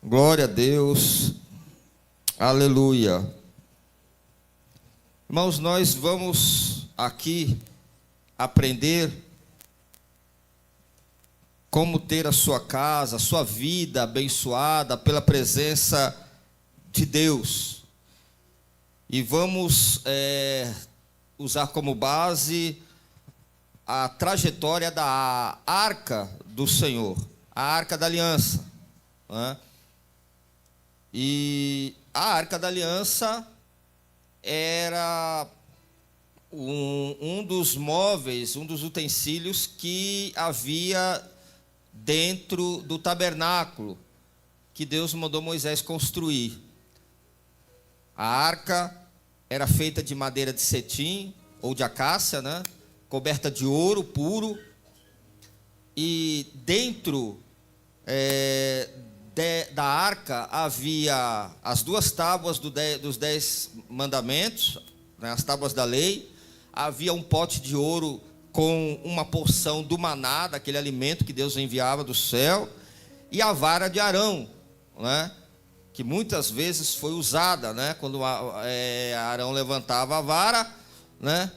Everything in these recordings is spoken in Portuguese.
Glória a Deus. Aleluia. Irmãos, nós vamos aqui aprender como ter a sua casa, a sua vida abençoada pela presença de Deus. E vamos usar como base a trajetória da Arca do Senhor, a Arca da Aliança, né? E a Arca da Aliança era um dos móveis, um dos utensílios que havia dentro do tabernáculo que Deus mandou Moisés construir. A arca era feita de madeira de cetim ou de acácia, né? Coberta de ouro puro, e dentro da arca havia as duas tábuas dos 10 mandamentos, né, as tábuas da lei. Havia um pote de ouro com uma porção do maná, daquele alimento que Deus enviava do céu, e a vara de Arão, né, que muitas vezes foi usada, né, quando Arão levantava a vara, né,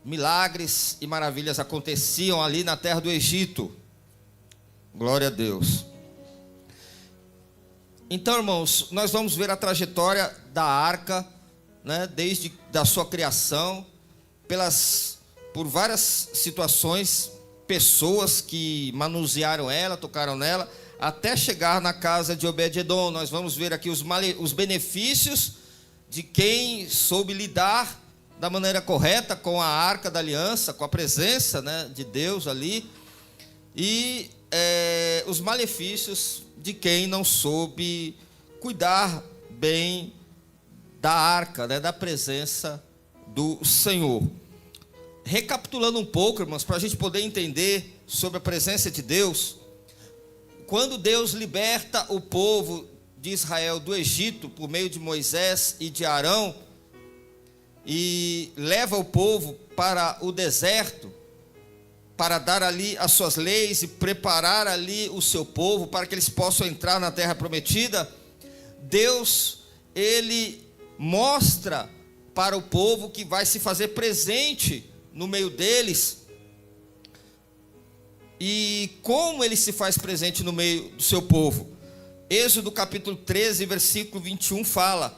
milagres e maravilhas aconteciam ali na terra do Egito. Glória a Deus. Então, irmãos, nós vamos ver a trajetória da arca, né, desde da sua criação, por várias situações, pessoas que manusearam ela, tocaram nela, até chegar na casa de Obed-edom. Nós vamos ver aqui os benefícios de quem soube lidar da maneira correta com a Arca da Aliança, com a presença, né, de Deus ali, e os malefícios de quem não soube cuidar bem da arca, né, da presença do Senhor. Recapitulando um pouco, irmãos, para a gente poder entender sobre a presença de Deus, quando Deus liberta o povo de Israel do Egito por meio de Moisés e de Arão, e leva o povo para o deserto, para dar ali as suas leis e preparar ali o seu povo para que eles possam entrar na terra prometida, Deus, ele mostra para o povo que vai se fazer presente no meio deles. E como ele se faz presente no meio do seu povo? Êxodo capítulo 13, versículo 21 fala: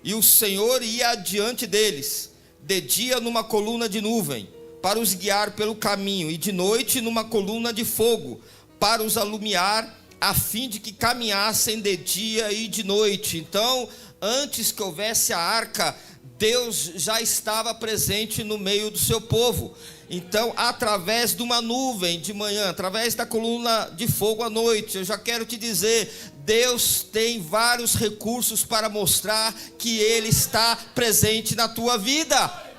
e o Senhor ia adiante deles, de dia numa coluna de nuvem, para os guiar pelo caminho, e de noite numa coluna de fogo, para os alumiar, a fim de que caminhassem de dia e de noite. Então, antes que houvesse a arca, Deus já estava presente no meio do seu povo. Então, através de uma nuvem de manhã, através da coluna de fogo à noite, eu já quero te dizer, Deus tem vários recursos para mostrar que Ele está presente na tua vida.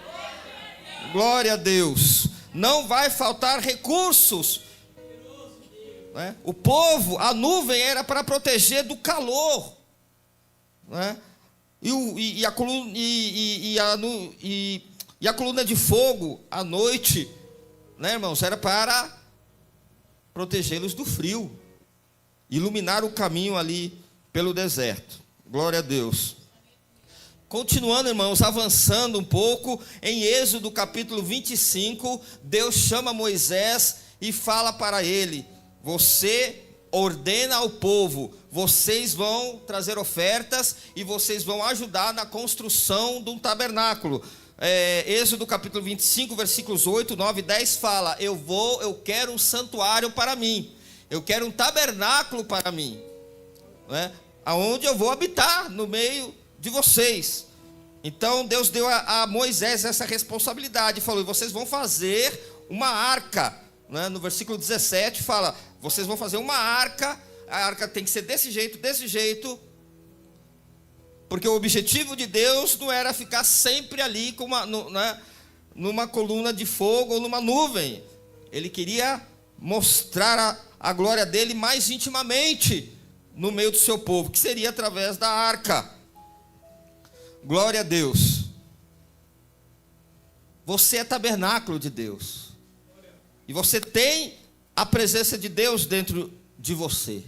Glória a Deus. Não vai faltar recursos, né? O povo, a nuvem era para proteger do calor, né? E a coluna de fogo à noite, né, irmãos, era para protegê-los do frio, iluminar o caminho ali pelo deserto. Glória a Deus. Continuando, irmãos, avançando um pouco, em Êxodo capítulo 25, Deus chama Moisés e fala para ele: você ordena ao povo, vocês vão trazer ofertas e vocês vão ajudar na construção de um tabernáculo. Êxodo capítulo 25, versículos 8, 9 e 10 fala: eu quero um santuário para mim, eu quero um tabernáculo para mim, né, aonde eu vou habitar no meio de vocês. Então Deus deu a Moisés essa responsabilidade, falou: vocês vão fazer uma arca, né? No versículo 17 fala: vocês vão fazer uma arca, a arca tem que ser desse jeito, porque o objetivo de Deus não era ficar sempre ali com numa coluna de fogo ou numa nuvem. Ele queria mostrar a glória dele mais intimamente no meio do seu povo, que seria através da arca. Glória a Deus. Você é tabernáculo de Deus, e você tem a presença de Deus dentro de você.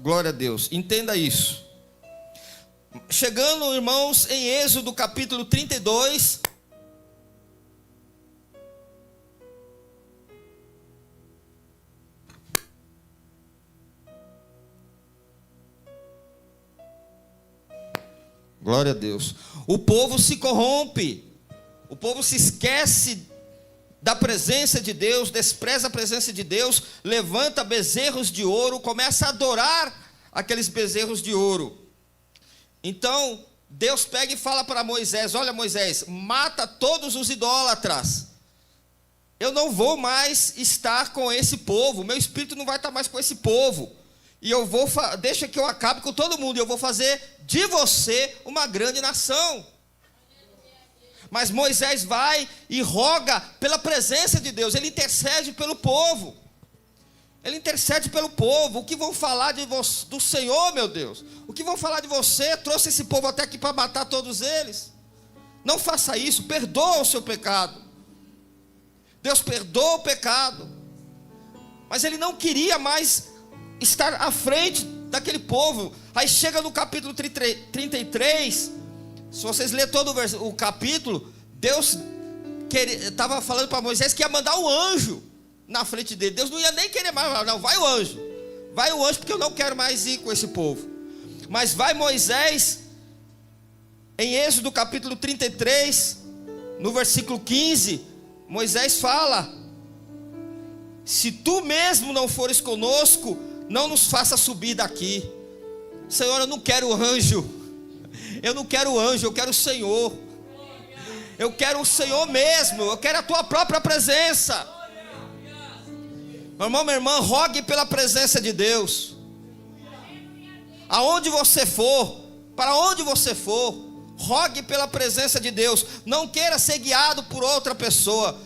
Glória a Deus, entenda isso. Chegando, irmãos, em Êxodo capítulo 32. Glória a Deus. O povo se corrompe, o povo se esquece da presença de Deus, despreza a presença de Deus, levanta bezerros de ouro, começa a adorar aqueles bezerros de ouro. Então, Deus pega e fala para Moisés: olha, Moisés, mata todos os idólatras. Eu não vou mais estar com esse povo, meu espírito não vai estar mais com esse povo. E eu vou, deixa que eu acabe com todo mundo, e eu vou fazer de você uma grande nação. Mas Moisés vai e roga pela presença de Deus, ele intercede pelo povo. Ele intercede pelo povo. O que vão falar do Senhor, meu Deus? O que vão falar de você? Trouxe esse povo até aqui para matar todos eles? Não faça isso, perdoa o seu pecado. Deus perdoa o pecado. Mas ele não queria mais estar à frente daquele povo. Aí chega no capítulo 33, se vocês lerem todo o capítulo, Deus estava falando para Moisés que ia mandar um anjo na frente dele. Deus não ia nem querer mais, não, vai o anjo, porque eu não quero mais ir com esse povo. Mas vai Moisés, em Êxodo capítulo 33, no versículo 15, Moisés fala: se tu mesmo não fores conosco, não nos faça subir daqui. Senhor, eu não quero anjo, eu quero o Senhor. Eu quero o Senhor mesmo, eu quero a tua própria presença. Meu irmão, minha irmã, rogue pela presença de Deus. Aonde você for, para onde você for, rogue pela presença de Deus. Não queira ser guiado por outra pessoa.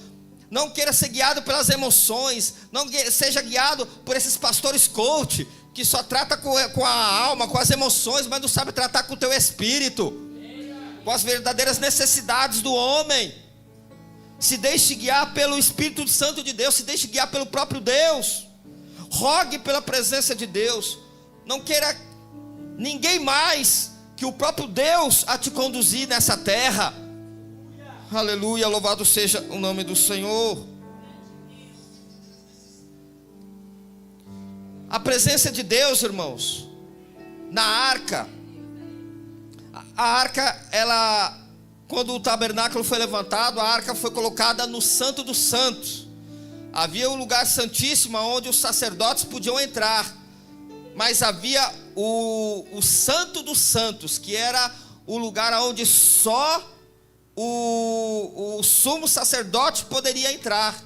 Não queira ser guiado pelas emoções. Não seja guiado por esses pastores coach, que só trata com a alma, com as emoções, mas não sabe tratar com o teu espírito, com as verdadeiras necessidades do homem. Se deixe guiar pelo Espírito Santo de Deus, se deixe guiar pelo próprio Deus. Rogue pela presença de Deus. Não queira ninguém mais que o próprio Deus a te conduzir nessa terra. Aleluia, louvado seja o nome do Senhor. A presença de Deus, irmãos, na arca. A arca, ela, quando o tabernáculo foi levantado, a arca foi colocada no Santo dos Santos. Havia um lugar santíssimo onde os sacerdotes podiam entrar, mas havia o Santo dos Santos, que era o lugar onde só o sumo sacerdote poderia entrar.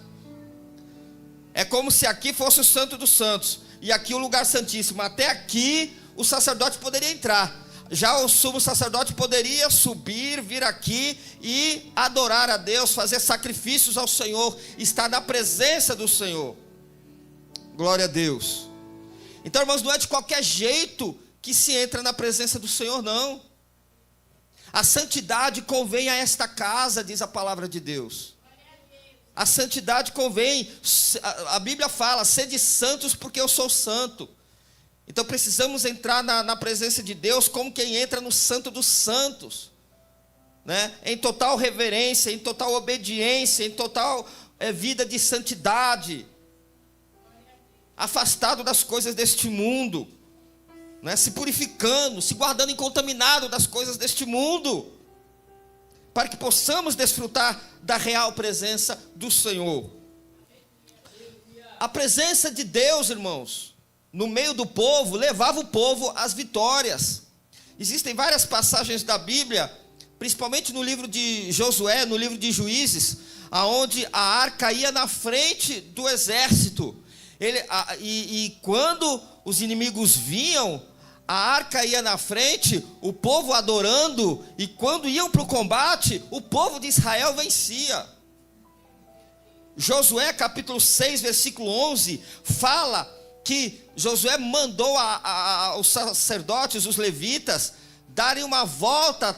É como se aqui fosse o Santo dos Santos e aqui o lugar santíssimo. Até aqui o sacerdote poderia entrar. Já o sumo sacerdote poderia subir, vir aqui e adorar a Deus, fazer sacrifícios ao Senhor, estar na presença do Senhor. Glória a Deus. Então, irmãos, não é de qualquer jeito que se entra na presença do Senhor, não. A santidade convém a esta casa, diz a palavra de Deus. A santidade convém. A Bíblia fala: sede santos porque eu sou santo. Então precisamos entrar na presença de Deus como quem entra no Santo dos Santos, né? Em total reverência, em total obediência, em total vida de santidade, afastado das coisas deste mundo, né? Se purificando, se guardando incontaminado das coisas deste mundo, para que possamos desfrutar da real presença do Senhor. A presença de Deus, irmãos, no meio do povo, levava o povo às vitórias. Existem várias passagens da Bíblia, principalmente no livro de Josué, no livro de Juízes, aonde a arca ia na frente do exército. E quando os inimigos vinham, a arca ia na frente, o povo adorando, e quando iam para o combate, o povo de Israel vencia. Josué capítulo 6, versículo 11, fala que Josué mandou os sacerdotes, os levitas, darem uma volta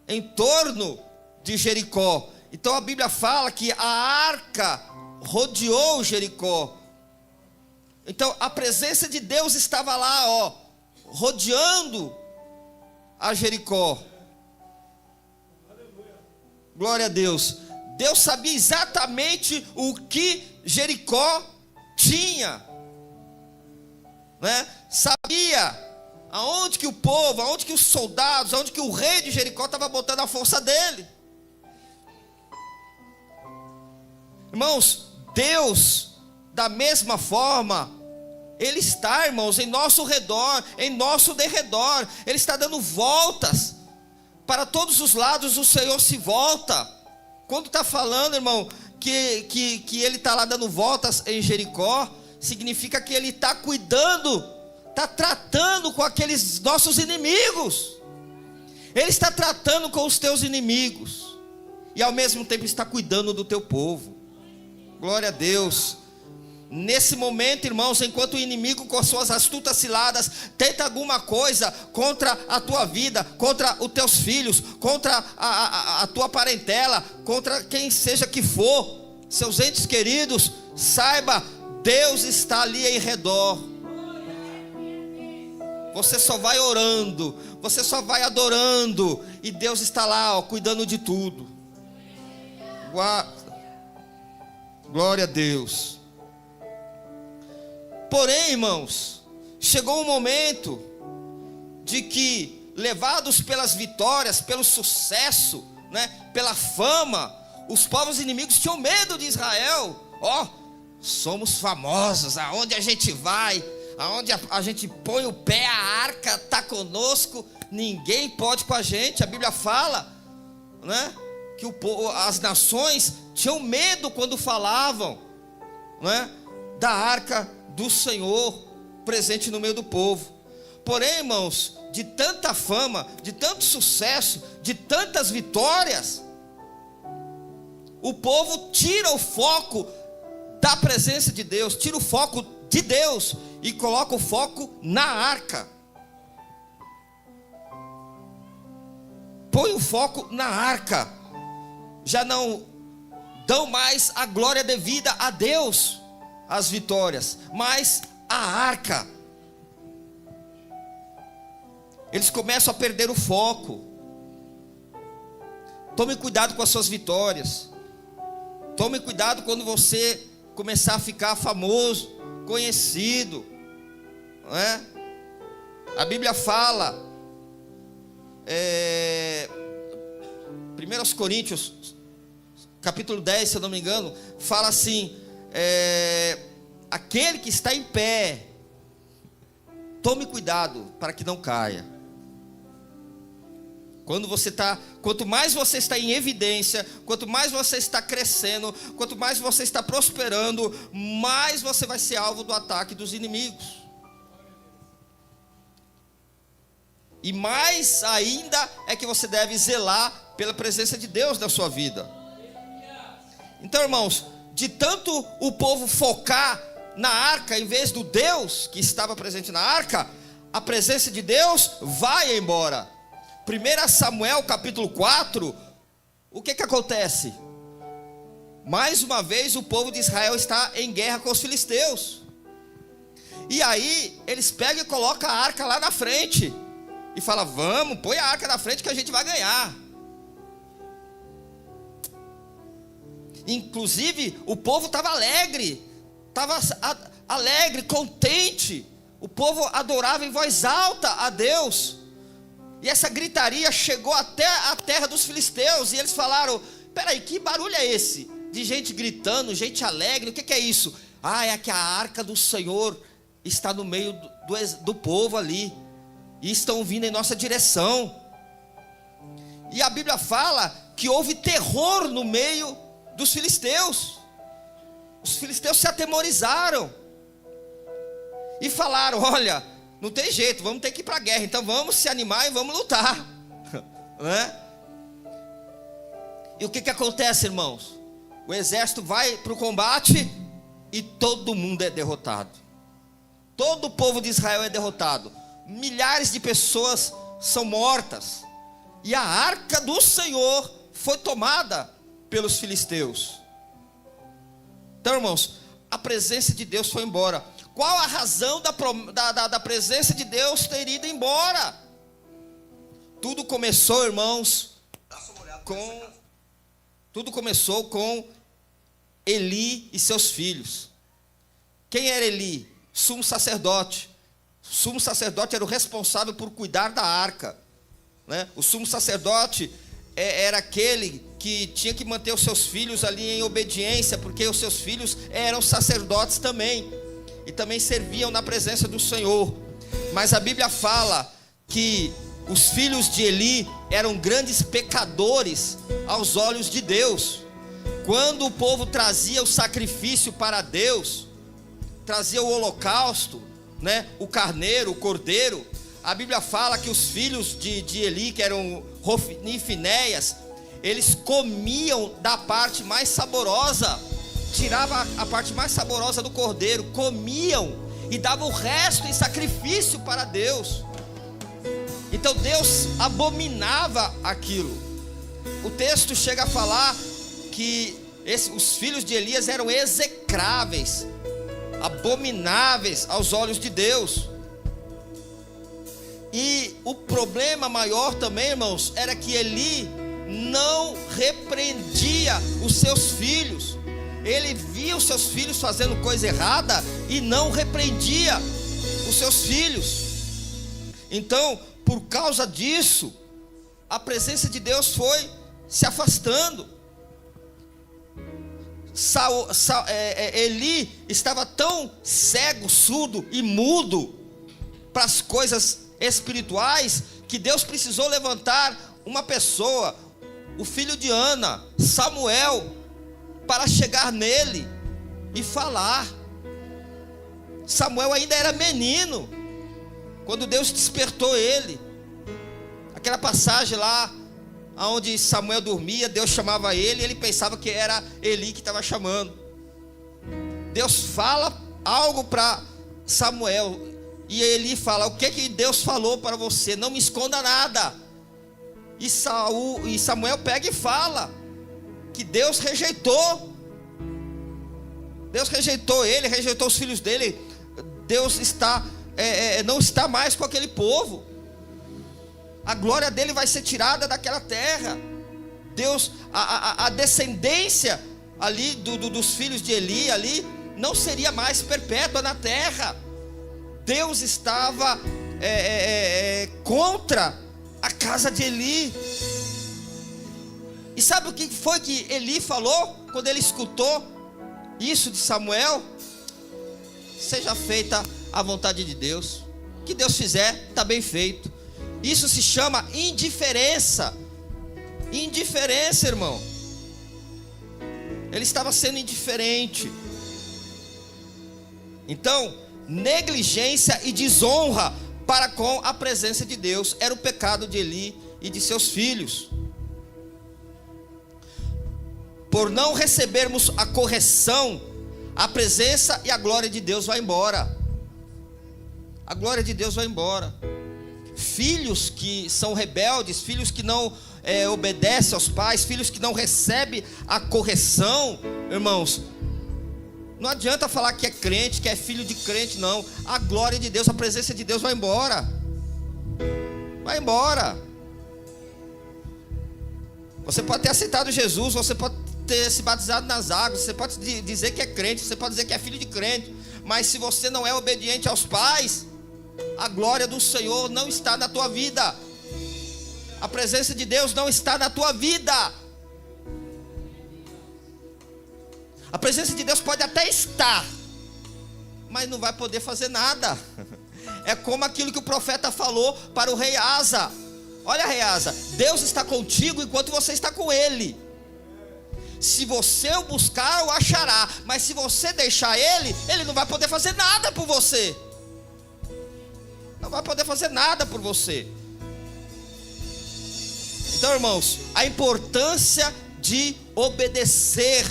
em torno de Jericó. Então a Bíblia fala que a arca rodeou Jericó. Então a presença de Deus estava lá, rodeando a Jericó. Glória a Deus. Deus sabia exatamente o que Jericó tinha, né? Sabia aonde que o povo, aonde que os soldados, aonde que o rei de Jericó estava botando a força dele. Irmãos, Deus, da mesma forma, Ele está, irmãos, em nosso redor, em nosso derredor. Ele está dando voltas para todos os lados. O Senhor se volta. Quando está falando, irmão, que Ele está lá dando voltas em Jericó, significa que Ele está cuidando, está tratando com aqueles nossos inimigos. Ele está tratando com os teus inimigos, e ao mesmo tempo está cuidando do teu povo. Glória a Deus. Nesse momento, irmãos, enquanto o inimigo com as suas astutas ciladas tenta alguma coisa contra a tua vida, contra os teus filhos, contra a tua parentela, contra quem seja que for, seus entes queridos, saiba, Deus está ali em redor. Você só vai orando, você só vai adorando, e Deus está lá, cuidando de tudo. Glória a Deus. Porém, irmãos, chegou um momento de que, levados pelas vitórias, pelo sucesso, né, pela fama, os povos inimigos tinham medo de Israel. Somos famosos, aonde a gente vai, aonde a gente põe o pé, a arca está conosco, ninguém pode com a gente. A Bíblia fala, né, que as nações tinham medo quando falavam, né, da arca do Senhor presente no meio do povo. Porém, irmãos, de tanta fama, de tanto sucesso, de tantas vitórias, o povo tira o foco da presença de Deus, tira o foco de Deus e coloca o foco na arca. Põe o foco na arca. Já não dão mais a glória devida a Deus, as vitórias, mas a arca. Eles começam a perder o foco. Tome cuidado com as suas vitórias. Tome cuidado quando você começar a ficar famoso, conhecido, não é? A Bíblia fala, 1 Coríntios, capítulo 10, se eu não me engano, fala assim, aquele que está em pé, tome cuidado para que não caia. Quanto mais você está em evidência, quanto mais você está crescendo, quanto mais você está prosperando, mais você vai ser alvo do ataque dos inimigos. E mais ainda é que você deve zelar pela presença de Deus na sua vida. Então, irmãos, de tanto o povo focar na arca em vez do Deus que estava presente na arca, a presença de Deus vai embora. 1 Samuel capítulo 4, o que acontece? Mais uma vez o povo de Israel está em guerra com os filisteus. E aí eles pegam e colocam a arca lá na frente e falam, vamos, põe a arca na frente que a gente vai ganhar. Inclusive o povo estava alegre, contente. O povo adorava em voz alta a Deus. E essa gritaria chegou até a terra dos filisteus. E eles falaram, peraí, que barulho é esse? De gente gritando, gente alegre, o que é isso? É que a arca do Senhor está no meio do povo ali, e estão vindo em nossa direção. E a Bíblia fala que houve terror no meio dos filisteus. Os filisteus se atemorizaram e falaram, olha, não tem jeito, vamos ter que ir para a guerra, então vamos se animar e vamos lutar, né? E o que acontece, irmãos? O exército vai para o combate e todo mundo é derrotado. Todo o povo de Israel é derrotado. Milhares de pessoas são mortas. E a arca do Senhor foi tomada pelos filisteus. Então, irmãos, a presença de Deus foi embora. qual a razão da presença de Deus ter ido embora? Tudo começou, irmãos, com Eli e seus filhos. Quem era Eli? Sumo sacerdote. O sumo sacerdote era o responsável por cuidar da arca, né? O sumo sacerdote era aquele que tinha que manter os seus filhos ali em obediência, porque os seus filhos eram sacerdotes também, e também serviam na presença do Senhor. Mas a Bíblia fala que os filhos de Eli eram grandes pecadores aos olhos de Deus. Quando o povo trazia o sacrifício para Deus, trazia o holocausto, né, o carneiro, o cordeiro, a Bíblia fala que os filhos de Eli, que eram Hofni e Finéias, eles comiam da parte mais saborosa, tiravam a parte mais saborosa do cordeiro, comiam e davam o resto em sacrifício para Deus. Então Deus abominava aquilo. O texto chega a falar que os filhos de Elias eram execráveis, abomináveis aos olhos de Deus. E o problema maior também, irmãos, era que Eli não repreendia os seus filhos. Ele via os seus filhos fazendo coisa errada e não repreendia os seus filhos. Então, por causa disso, a presença de Deus foi se afastando. Eli estava tão cego, surdo e mudo para as coisas espirituais, que Deus precisou levantar uma pessoa, o filho de Ana, Samuel, para chegar nele e falar. Samuel ainda era menino quando Deus despertou ele. Aquela passagem lá onde Samuel dormia, Deus chamava ele e ele pensava que era Eli que estava chamando. Deus fala algo para Samuel e Eli fala: o que Deus falou para você? Não me esconda nada. E Samuel pega e fala que Deus rejeitou ele, rejeitou os filhos dele. Deus não está mais com aquele povo. A glória dele vai ser tirada daquela terra. Deus, a descendência ali dos filhos de Eli ali não seria mais perpétua na terra. Deus estava contra a casa de Eli. E sabe o que foi que Eli falou quando ele escutou isso de Samuel? Seja feita a vontade de Deus. O que Deus fizer, está bem feito. Isso se chama indiferença. Indiferença, irmão. Ele estava sendo indiferente. Então, negligência e desonra para com a presença de Deus era o pecado de Eli e de seus filhos. Por não recebermos a correção, a presença e a glória de Deus vai embora. A glória de Deus vai embora. Filhos que são rebeldes, filhos que não obedecem aos pais, filhos que não recebem a correção, irmãos, não adianta falar que é crente, que é filho de crente, não. A glória de Deus, a presença de Deus vai embora. Vai embora. Você pode ter aceitado Jesus, você pode ter se batizado nas águas, você pode dizer que é crente, você pode dizer que é filho de crente, mas se você não é obediente aos pais, a glória do Senhor não está na tua vida. A presença de Deus não está na tua vida. A presença de Deus pode até estar, mas não vai poder fazer nada. É como aquilo que o profeta falou para o rei Asa: olha, rei Asa, Deus está contigo enquanto você está com ele. Se você o buscar, o achará. Mas se você deixar ele, ele não vai poder fazer nada por você. Não vai poder fazer nada por você. Então, irmãos, a importância de obedecer,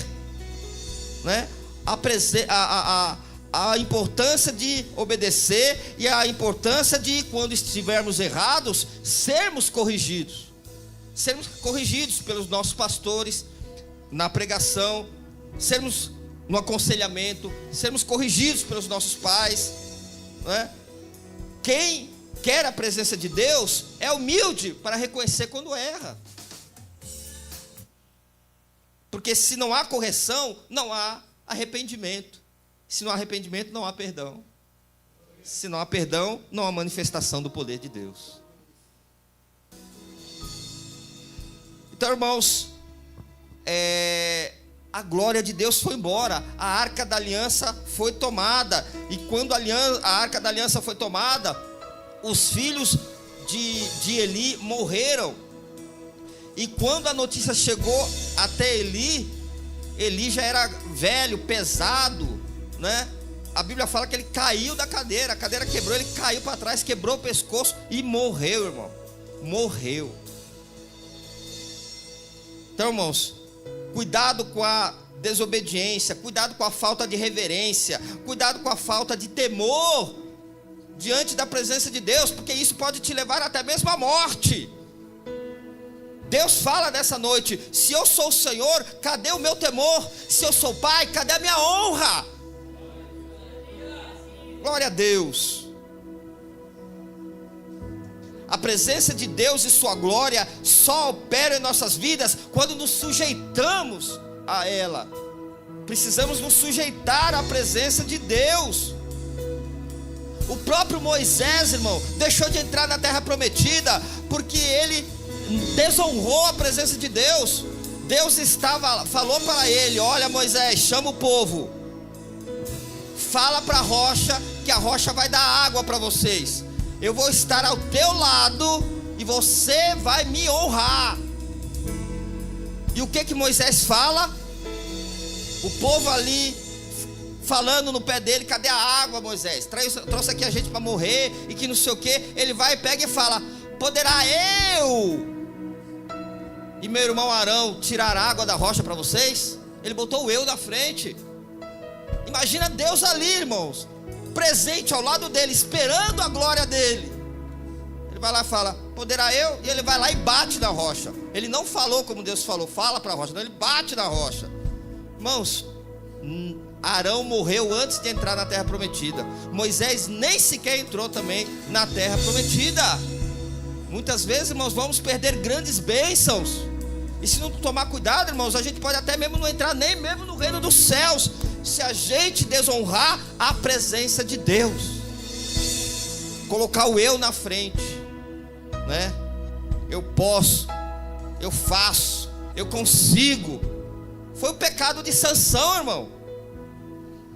né? A importância de obedecer e a importância de, quando estivermos errados, sermos corrigidos pelos nossos pastores na pregação, sermos no aconselhamento, sermos corrigidos pelos nossos pais, né? Quem quer a presença de Deus é humilde para reconhecer quando erra. Porque se não há correção, não há arrependimento. Se não há arrependimento, não há perdão. Se não há perdão, não há manifestação do poder de Deus. Então, irmãos, a glória de Deus foi embora, a arca da aliança foi tomada, e quando a arca da aliança foi tomada, os filhos de Eli morreram. E quando a notícia chegou até Eli já era velho, pesado, né? A Bíblia fala que ele caiu da cadeira, a cadeira quebrou, ele caiu para trás, quebrou o pescoço e morreu, irmão. Morreu. Então, irmãos, cuidado com a desobediência, cuidado com a falta de reverência, cuidado com a falta de temor diante da presença de Deus, porque isso pode te levar até mesmo à morte. Deus fala nessa noite: se eu sou o Senhor, cadê o meu temor? Se eu sou pai, cadê a minha honra? Glória a Deus. A presença de Deus e sua glória só opera em nossas vidas quando nos sujeitamos a ela. Precisamos nos sujeitar à presença de Deus. O próprio Moisés, irmão, deixou de entrar na terra prometida porque ele desonrou a presença de Deus. Deus falou para ele: olha, Moisés, chama o povo, fala para a rocha que a rocha vai dar água para vocês. Eu vou estar ao teu lado e você vai me honrar. E o que Moisés fala? O povo ali falando no pé dele: cadê a água, Moisés? Trouxe aqui a gente para morrer e que não sei o que. Ele vai e pega e fala: poderá eu e meu irmão Arão tirar água da rocha para vocês? Ele botou o eu na frente. Imagina Deus ali, irmãos, presente ao lado dele, esperando a glória dele. Ele vai lá e fala: poderá eu? E ele vai lá e bate na rocha. Ele não falou como Deus falou, fala para a rocha, não, ele bate na rocha. Irmãos, Arão morreu antes de entrar na terra prometida. Moisés nem sequer entrou também na terra prometida. Muitas vezes, irmãos, vamos perder grandes bênçãos, e se não tomar cuidado, irmãos, a gente pode até mesmo não entrar nem mesmo no reino dos céus, se a gente desonrar a presença de Deus, colocar o eu na frente, né? Eu posso, eu faço, eu consigo. Foi o pecado de Sansão, irmão.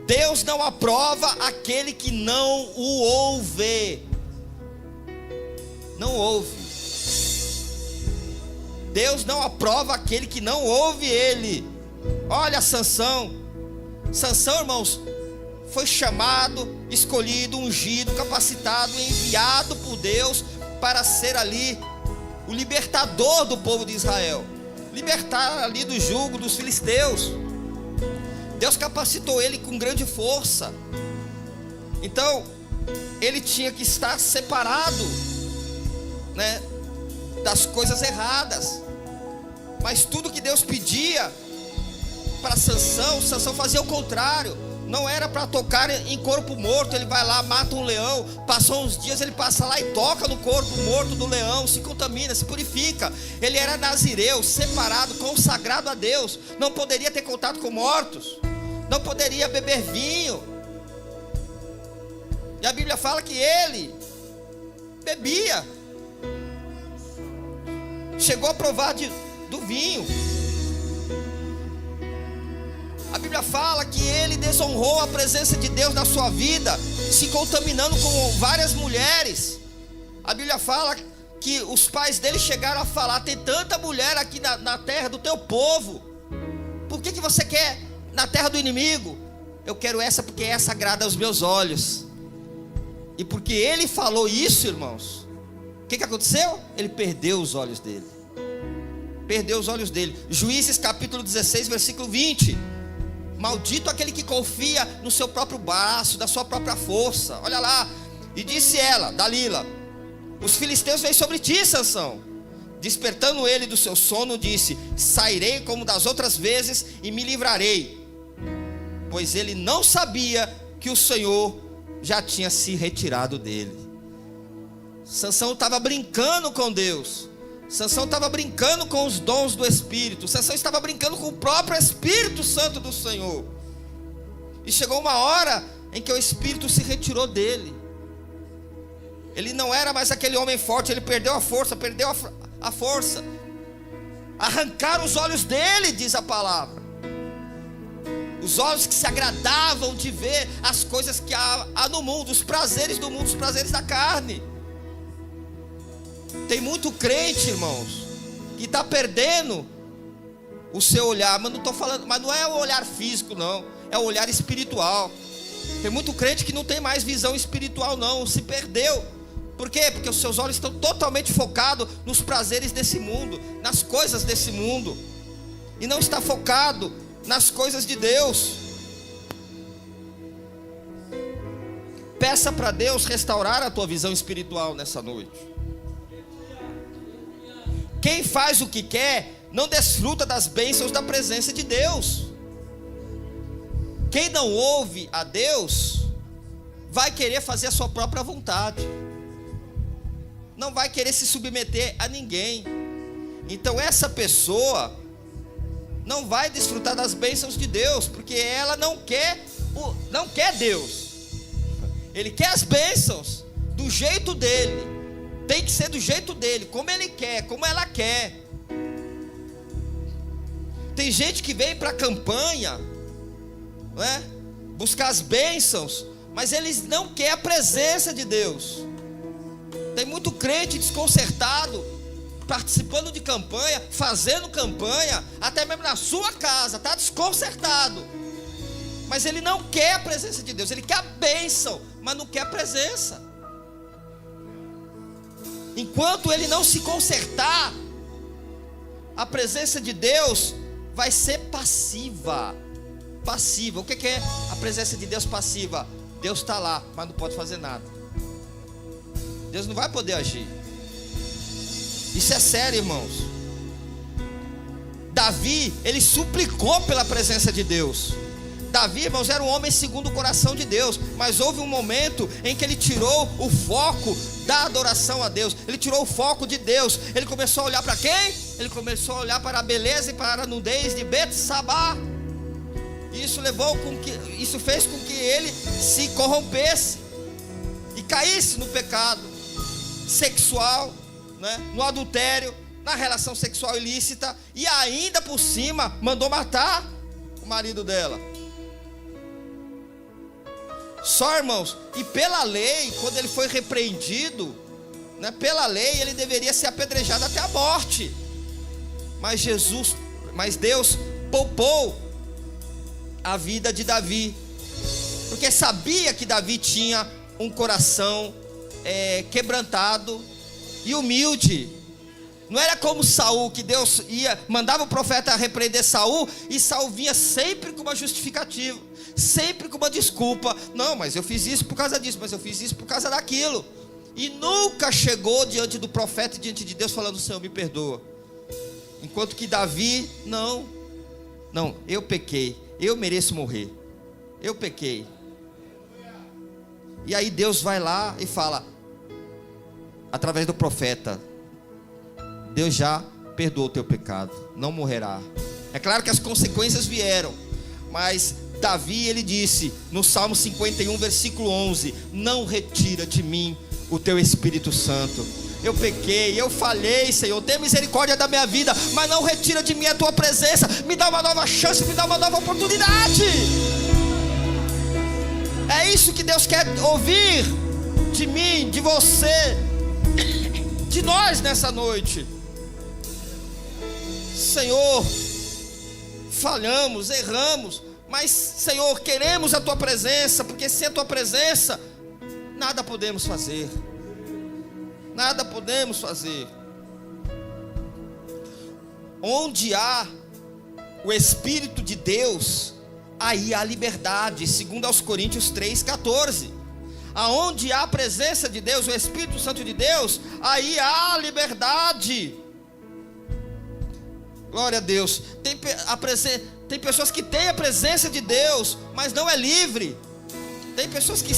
Deus não aprova aquele que não o ouve. Não ouve. Deus não aprova aquele que não ouve ele. Olha Sansão, irmãos, foi chamado, escolhido, ungido, capacitado, enviado por Deus para ser ali o libertador do povo de Israel, libertar ali do jugo dos filisteus. Deus capacitou ele com grande força. Então ele tinha que estar separado, né, das coisas erradas. Mas tudo que Deus pedia para Sansão fazia o contrário. Não era para tocar em corpo morto. Ele vai lá, mata um leão, passou uns dias, ele passa lá e toca no corpo morto do leão, se contamina, se purifica. Ele era nazireu, separado, consagrado a Deus. Não poderia ter contato com mortos, não poderia beber vinho. E a Bíblia fala que ele bebia, chegou a provar do vinho. A Bíblia fala que ele desonrou a presença de Deus na sua vida, se contaminando com várias mulheres. A Bíblia fala que os pais dele chegaram a falar: tem tanta mulher aqui na terra do teu povo, por que você quer na terra do inimigo? Eu quero essa porque essa agrada aos meus olhos. E porque ele falou isso, irmãos, o que aconteceu? Ele perdeu os olhos dele. Perdeu os olhos dele. Juízes capítulo 16, versículo 20. Maldito aquele que confia no seu próprio braço, da sua própria força. Olha lá. E disse ela, Dalila: os filisteus vêm sobre ti, Sansão. Despertando ele do seu sono, disse: sairei como das outras vezes e me livrarei. pois ele não sabia que o Senhor já tinha se retirado dele. Sansão estava brincando com Deus. Sansão estava brincando com os dons do Espírito. Sansão estava brincando com o próprio Espírito Santo do Senhor. E chegou uma hora em que o Espírito se retirou dele. Ele não era mais aquele homem forte. Ele perdeu a força, a força. Arrancaram os olhos dele, diz a palavra. Os olhos que se agradavam de ver as coisas que há no mundo, os prazeres do mundo, os prazeres da carne. Tem muito crente, irmãos, que está perdendo o seu olhar. Mas não estou falando, mas não é o olhar físico, não. É o olhar espiritual. Tem muito crente que não tem mais visão espiritual, não. Se perdeu. Por quê? Porque os seus olhos estão totalmente focados nos prazeres desse mundo, nas coisas desse mundo, e não está focado nas coisas de Deus. Peça para Deus restaurar a tua visão espiritual nessa noite. Quem faz o que quer não desfruta das bênçãos da presença de Deus. Quem não ouve a Deus vai querer fazer a sua própria vontade, não vai querer se submeter a ninguém. Então essa pessoa não vai desfrutar das bênçãos de Deus, porque ela não quer Deus. Ele quer as bênçãos do jeito dele. Tem que ser do jeito dele, como ele quer, como ela quer. Tem gente que vem para a campanha, não é? Buscar as bênçãos, mas eles não querem a presença de Deus. Tem muito crente desconcertado, participando de campanha, fazendo campanha, até mesmo na sua casa, está desconcertado. Mas ele não quer a presença de Deus, ele quer a bênção, mas não quer a presença. Enquanto ele não se consertar, a presença de Deus vai ser passiva. Passiva. O que é a presença de Deus passiva? Deus está lá, mas não pode fazer nada. Deus não vai poder agir. Isso é sério, irmãos. Davi, ele suplicou pela presença de Deus. Davi, irmãos, era um homem segundo o coração de Deus, mas houve um momento em que ele tirou o foco da adoração a Deus. Ele tirou o foco de Deus. Ele começou a olhar para quem? Ele começou a olhar para a beleza e para a nudez de Betsabá. Isso fez com que ele se corrompesse e caísse no pecado sexual, né? No adultério, na relação sexual ilícita, e ainda por cima mandou matar o marido dela. Só, irmãos, e pela lei, quando ele foi repreendido, né, pela lei ele deveria ser apedrejado até a morte. Mas Deus poupou a vida de Davi, porque sabia que Davi tinha um coração quebrantado e humilde. Não era como Saul, que Deus mandava o profeta repreender Saul, e Saul vinha sempre com uma justificativa, sempre com uma desculpa. Não, mas eu fiz isso por causa disso, mas eu fiz isso por causa daquilo. E nunca chegou diante do profeta e diante de Deus falando: Senhor, me perdoa. Enquanto que Davi, não, eu pequei, eu mereço morrer, eu pequei. E aí Deus vai lá e fala, através do profeta: Deus já perdoou o teu pecado, não morrerá. É claro que as consequências vieram, mas Davi, ele disse no Salmo 51, versículo 11: não retira de mim o teu Espírito Santo. Eu pequei, eu falhei, Senhor, tenha misericórdia da minha vida, mas não retira de mim a tua presença. Me dá uma nova chance, me dá uma nova oportunidade. É isso que Deus quer ouvir de mim, de você, de nós nessa noite. Senhor, falhamos, erramos, mas Senhor, queremos a tua presença, porque sem a tua presença nada podemos fazer. Nada podemos fazer. Onde há o Espírito de Deus, aí há liberdade, segundo aos Coríntios 3,14. Aonde há a presença de Deus, o Espírito Santo de Deus, aí há liberdade. Glória a Deus. Tem pessoas que têm a presença de Deus, mas não é livre. Tem pessoas que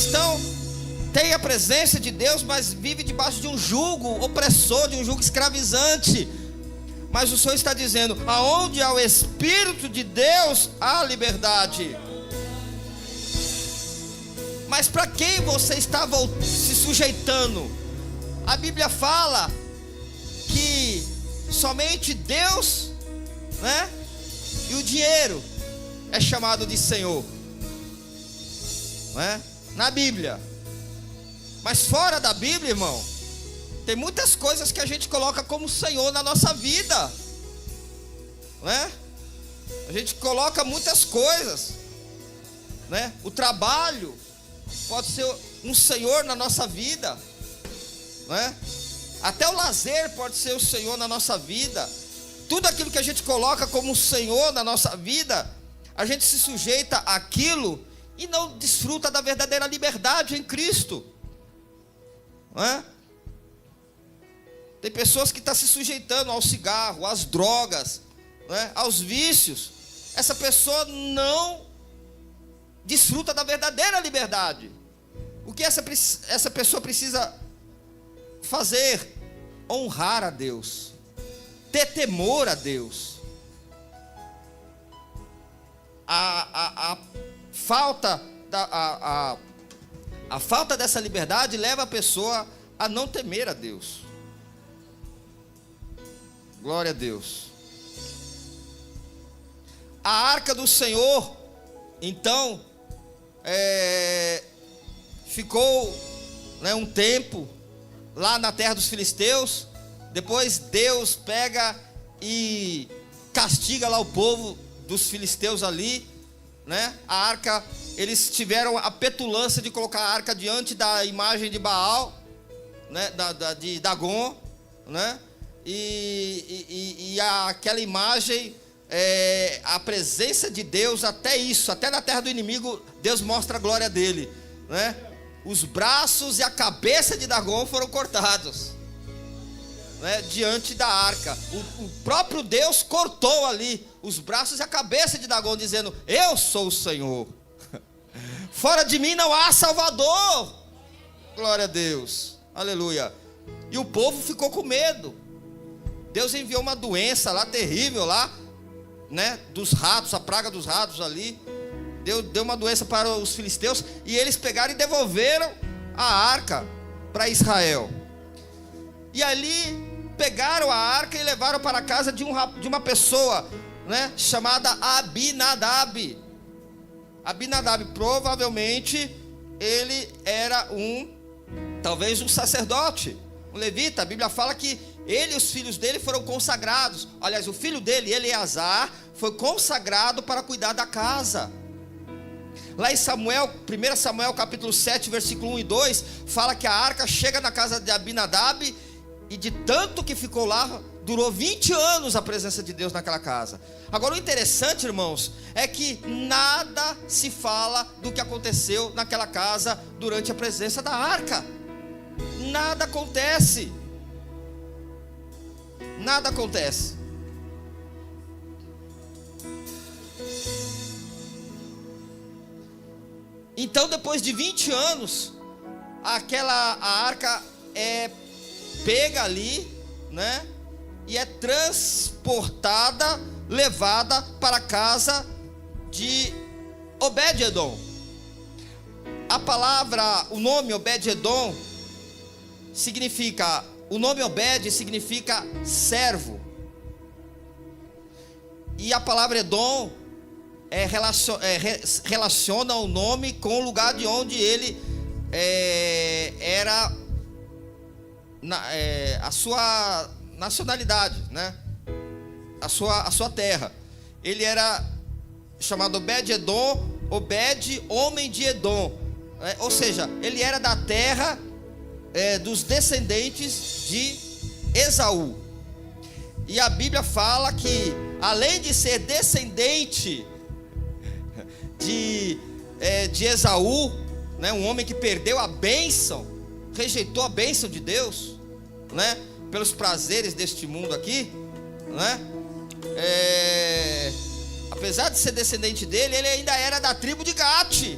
têm a presença de Deus, mas vivem debaixo de um jugo opressor, de um jugo escravizante. Mas o Senhor está dizendo: aonde há o Espírito de Deus, há liberdade. Mas para quem você está se sujeitando? A Bíblia fala que somente Deus, né, e o dinheiro é chamado de Senhor, né? Na Bíblia. Mas fora da Bíblia, irmão, tem muitas coisas que a gente coloca como Senhor na nossa vida, né? A gente coloca muitas coisas, né? O trabalho pode ser um Senhor na nossa vida, né? Até o lazer pode ser o Senhor na nossa vida. Tudo aquilo que a gente coloca como Senhor na nossa vida, a gente se sujeita àquilo e não desfruta da verdadeira liberdade em Cristo, não é? Tem pessoas que estão se sujeitando ao cigarro, às drogas, né, aos vícios. Essa pessoa não desfruta da verdadeira liberdade. O que essa pessoa precisa fazer? Honrar a Deus, ter temor a Deus. A falta dessa liberdade leva a pessoa a não temer a Deus. Glória a Deus. A arca do Senhor, então, ficou, né, um tempo lá na terra dos filisteus. Depois Deus pega e castiga lá o povo dos filisteus ali, né? A arca, eles tiveram a petulância de colocar a arca diante da imagem de Baal, né? De Dagon, né? E aquela imagem, a presença de Deus, até na terra do inimigo, Deus mostra a glória dele, né? Os braços e a cabeça de Dagon foram cortados, né, diante da arca. O próprio Deus cortou ali os braços e a cabeça de Dagon, dizendo: eu sou o Senhor, fora de mim não há Salvador. Glória a Deus, aleluia. E o povo ficou com medo. Deus enviou uma doença lá terrível lá, né, dos ratos, a praga dos ratos ali. Deus deu uma doença para os filisteus, e eles pegaram e devolveram a arca para Israel. E ali pegaram a arca e levaram para a casa de uma pessoa, né, chamada Abinadab. Abinadab, provavelmente ele era talvez um sacerdote, um levita. A Bíblia fala que ele e os filhos dele foram consagrados. Aliás, o filho dele, Eleazar, foi consagrado para cuidar da casa. Lá em 1 Samuel capítulo 7, versículo 1 e 2, fala que a arca chega na casa de Abinadab, e de tanto que ficou lá, durou 20 anos a presença de Deus naquela casa. Agora, o interessante, irmãos, é que nada se fala do que aconteceu naquela casa durante a presença da arca. Nada acontece. Nada acontece. Então, depois de 20 anos, a arca é pega ali, né, e é transportada, levada para a casa de Obed-edom. O nome Obed-edom significa, o nome Obed significa servo. E a palavra Edom relaciona o nome com o lugar de onde ele era, a sua nacionalidade, né? A sua terra. Ele era chamado Obed-edom, Obed, homem de Edom, ou seja, ele era da terra dos descendentes de Esaú. E a Bíblia fala que, além de ser descendente de Esaú, né, um homem que perdeu a bênção, rejeitou a bênção de Deus, né, pelos prazeres deste mundo aqui, né? A apesar de ser descendente dele, ele ainda era da tribo de Gate.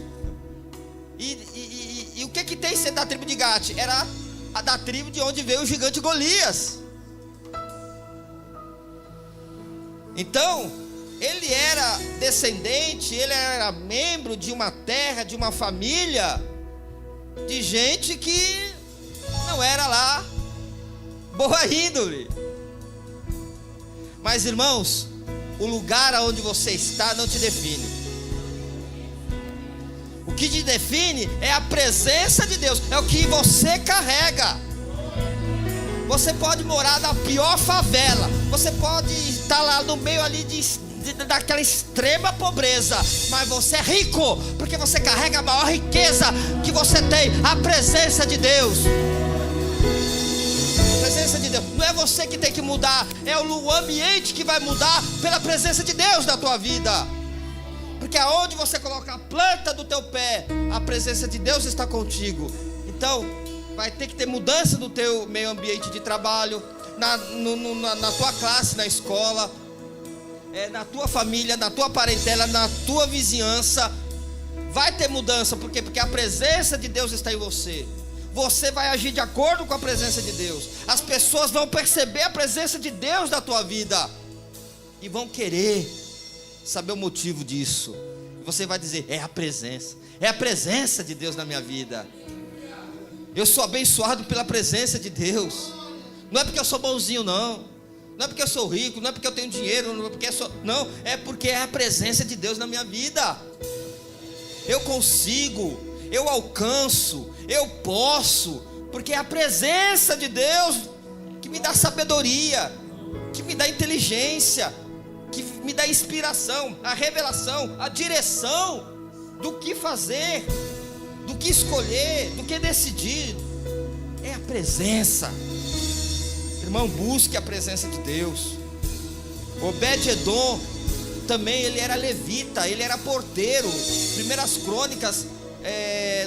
E o que tem ser da tribo de Gate? Era a da tribo de onde veio o gigante Golias. Então, ele era descendente, ele era membro de uma terra, de uma família, de gente que não era lá boa índole. Mas, irmãos, o lugar onde você está não te define. O que te define é a presença de Deus, é o que você carrega. Você pode morar na pior favela, você pode estar lá no meio ali daquela extrema pobreza, mas você é rico, porque você carrega a maior riqueza que você tem, a presença de Deus. A presença de Deus, não é você que tem que mudar, é o ambiente que vai mudar pela presença de Deus na tua vida. Porque aonde você coloca a planta do teu pé, a presença de Deus está contigo. Então, vai ter que ter mudança no teu meio ambiente de trabalho, na tua classe, na escola, na tua família, na tua parentela, na tua vizinhança. Vai ter mudança, por quê? Porque a presença de Deus está em você. Você vai agir de acordo com a presença de Deus. As pessoas vão perceber a presença de Deus na tua vida e vão querer saber o motivo disso. E você vai dizer: é a presença de Deus na minha vida. Eu sou abençoado pela presença de Deus. Não é porque eu sou bonzinho, não. Não é porque eu sou rico, não é porque eu tenho dinheiro, não é porque é porque é a presença de Deus na minha vida. Eu consigo, eu alcanço, eu posso, porque é a presença de Deus que me dá sabedoria, que me dá inteligência, que me dá inspiração, a revelação, a direção do que fazer, do que escolher, do que decidir. É a presença. Irmão, busque a presença de Deus. Obed-edom também, ele era levita, ele era porteiro. Primeiras Crônicas,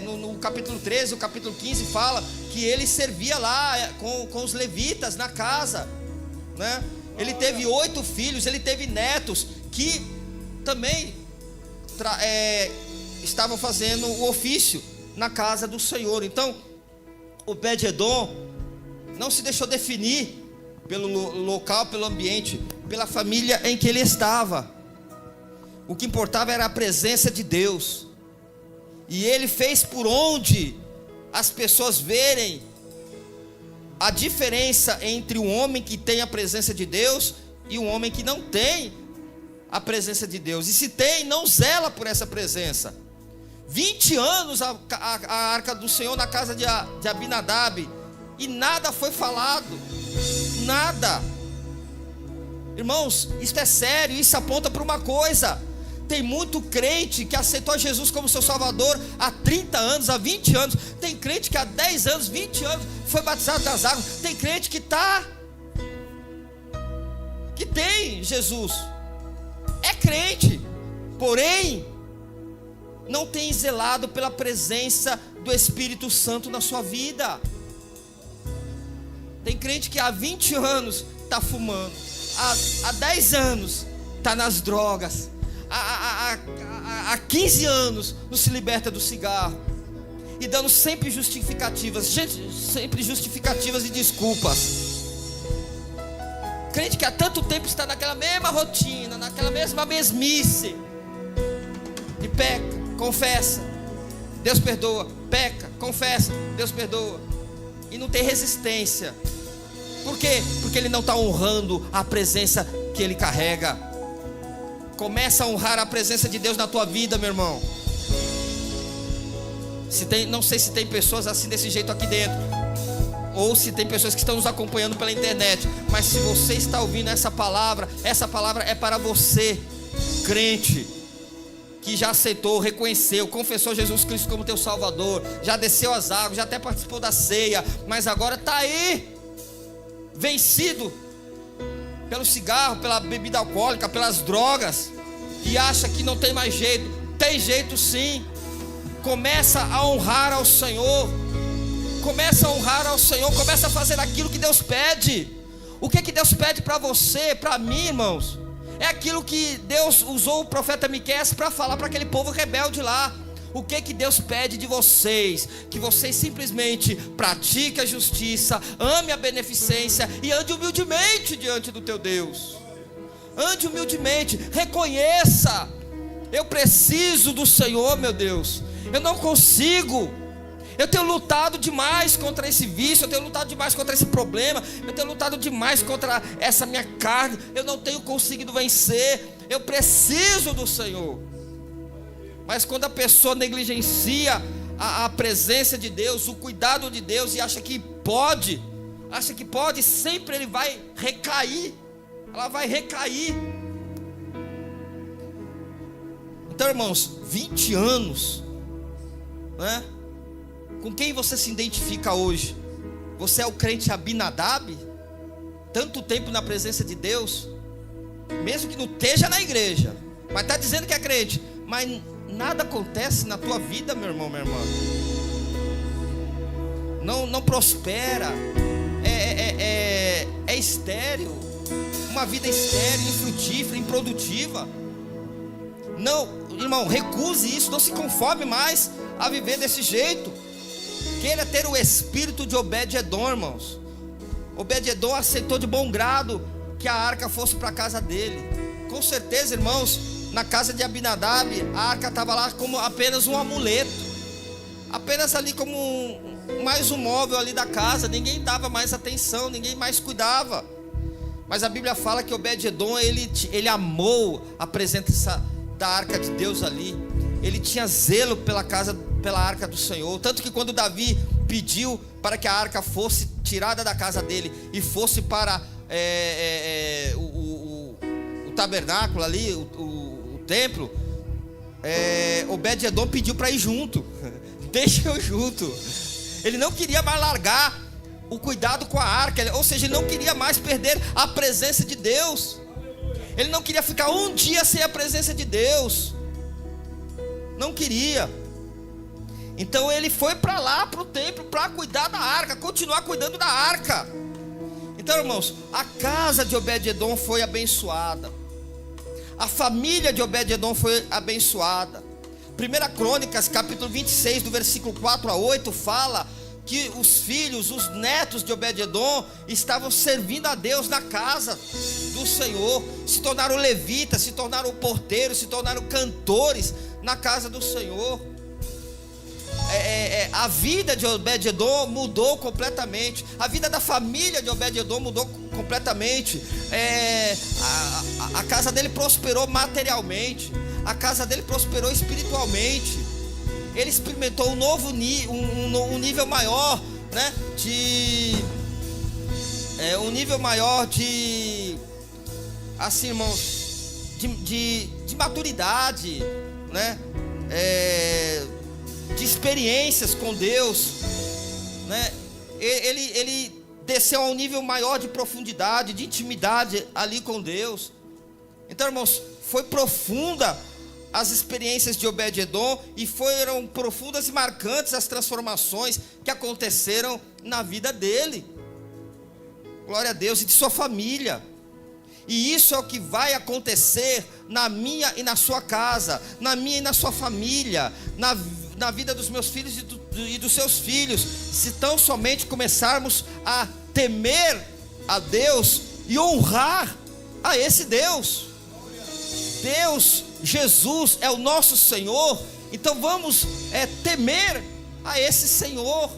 no capítulo 13, o capítulo 15 fala que ele servia lá com os levitas na casa, né? Ele teve 8 filhos, ele teve netos que também estavam fazendo o ofício na casa do Senhor. Então, Obed-edom não se deixou definir pelo local, pelo ambiente, pela família em que ele estava. O que importava era a presença de Deus. E ele fez por onde as pessoas verem a diferença entre um homem que tem a presença de Deus e um homem que não tem a presença de Deus. E se tem, não zela por essa presença. 20 anos a arca do Senhor na casa de Abinadab, e nada foi falado, nada. Irmãos, isso é sério, isso aponta para uma coisa: tem muito crente que aceitou Jesus como seu Salvador há 30 anos, há 20 anos. Tem crente que há 10 anos, 20 anos foi batizado nas águas. Tem crente que tem Jesus, é crente, porém não tem zelado pela presença do Espírito Santo na sua vida. Tem crente que há 20 anos está fumando, há 10 anos está nas drogas, há 15 anos não se liberta do cigarro, e dando sempre justificativas e desculpas. Crente que há tanto tempo está naquela mesma rotina, naquela mesma mesmice, e peca, confessa, Deus perdoa, peca, confessa, Deus perdoa, e não tem resistência. Por quê? Porque ele não está honrando a presença que ele carrega. Começa a honrar a presença de Deus na tua vida, meu irmão. Não sei se tem pessoas assim desse jeito aqui dentro, ou se tem pessoas que estão nos acompanhando pela internet. Mas se você está ouvindo essa palavra é para você, crente, que já aceitou, reconheceu, confessou Jesus Cristo como teu Salvador, já desceu as águas, já até participou da ceia, mas agora está aí, vencido pelo cigarro, pela bebida alcoólica, pelas drogas, e acha que não tem mais jeito. Tem jeito sim. Começa a honrar ao Senhor, começa a fazer aquilo que Deus pede. O que Deus pede para você, para mim, irmãos? É aquilo que Deus usou o profeta Miqueias para falar para aquele povo rebelde lá. O que Deus pede de vocês? Que vocês simplesmente pratiquem a justiça, ame a beneficência e ande humildemente diante do teu Deus. Ande humildemente, reconheça: eu preciso do Senhor, meu Deus. Eu não consigo. Eu tenho lutado demais contra esse vício, eu tenho lutado demais contra esse problema, eu tenho lutado demais contra essa minha carne, eu não tenho conseguido vencer. Eu preciso do Senhor. Mas quando a pessoa negligencia a presença de Deus, o cuidado de Deus, e acha que pode, sempre ele vai recair. Ela vai recair. Então, irmãos, 20 anos, né? Com quem você se identifica hoje? Você é o crente Abinadab? Tanto tempo na presença de Deus, mesmo que não esteja na igreja, mas está dizendo que é crente, mas nada acontece na tua vida, meu irmão, minha irmã. Não prospera. É estéril. Uma vida estéril, infrutífera, improdutiva. Não, irmão, recuse isso. Não se conforme mais a viver desse jeito. Queira ter o espírito de Obed-edom, irmãos. Obed-edom aceitou de bom grado que a arca fosse para a casa dele. Com certeza, irmãos, na casa de Abinadab, a arca estava lá como apenas um amuleto, apenas ali como mais um móvel ali da casa. Ninguém dava mais atenção, ninguém mais cuidava. Mas a Bíblia fala que Obed-edom, ele amou a presença da arca de Deus ali. Ele tinha zelo pela arca do Senhor. Tanto que quando Davi pediu para que a arca fosse tirada da casa dele e fosse para o tabernáculo ali, o templo, Obed-edom pediu para ir junto. Deixa eu junto. Ele não queria mais largar o cuidado com a arca, ou seja, ele não queria mais perder a presença de Deus. Ele não queria ficar um dia sem a presença de Deus. Não queria. Então ele foi para lá, para o templo, para cuidar da arca, continuar cuidando da arca. Então, irmãos, a casa de Obed-edom foi abençoada. A família de Obed-edom foi abençoada. 1 Crônicas, capítulo 26, do versículo 4 a 8, fala que os filhos, os netos de Obed-edom estavam servindo a Deus na casa do Senhor. Se tornaram levitas, se tornaram porteiros, se tornaram cantores na casa do Senhor. A vida de Obed-edom mudou completamente. A vida da família de Obed-edom mudou completamente. A casa dele prosperou materialmente. A casa dele prosperou espiritualmente. Ele experimentou um nível maior, né? Um nível maior de, assim, irmãos, de maturidade, né? De experiências com Deus, né? Ele desceu a um nível maior de profundidade, de intimidade ali com Deus. Então, irmãos, foi profunda as experiências de Obed-edom, e foram profundas e marcantes as transformações que aconteceram na vida dele. Glória a Deus. E de sua família. E isso é o que vai acontecer na minha e na sua casa, na minha e na sua família, na vida dos meus filhos e dos seus filhos, se tão somente começarmos a temer a Deus e honrar a esse Deus. Deus, Jesus é o nosso Senhor. Então vamos temer a esse Senhor.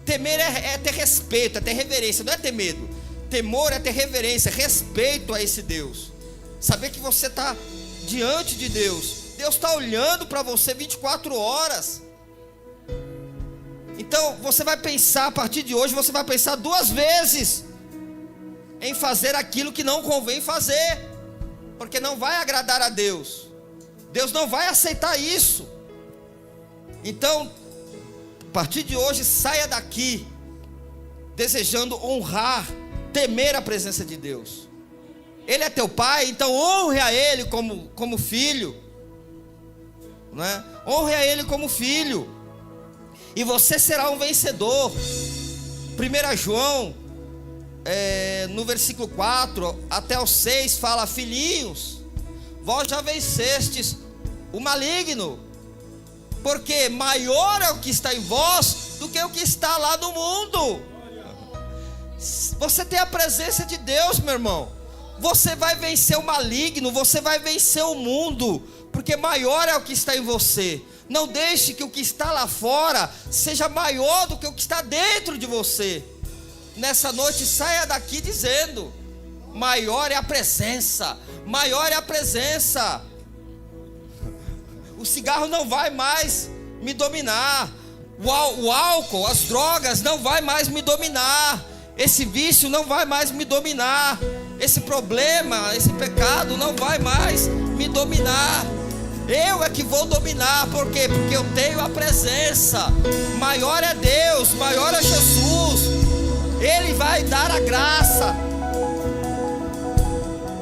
Temer é ter respeito, é ter reverência, não é ter medo. Temor é ter reverência, respeito a esse Deus. Saber que você está diante de Deus. Deus está olhando para você 24 horas. Então você vai pensar, a partir de hoje, você vai pensar 2 vezes em fazer aquilo que não convém fazer, porque não vai agradar a Deus. Deus não vai aceitar isso. Então, a partir de hoje, saia daqui desejando honrar, temer a presença de Deus. Ele é teu pai, então honre a Ele como filho, né? Honre a Ele como filho, e você será um vencedor. 1 João, no versículo 4 até o 6 fala: filhinhos, vós já vencestes o maligno, porque maior é o que está em vós do que o que está lá no mundo. Você tem a presença de Deus, meu irmão. Você vai vencer o maligno, você vai vencer o mundo, porque maior é o que está em você. Não deixe que o que está lá fora seja maior do que o que está dentro de você. Nessa noite, saia daqui dizendo: maior é a presença, maior é a presença. O cigarro não vai mais me dominar, o álcool, as drogas não vai mais me dominar, esse vício não vai mais me dominar, esse problema, esse pecado não vai mais me dominar. Eu é que vou dominar. Por quê? Porque eu tenho a presença. Maior é Deus, maior é Jesus. Ele vai dar a graça.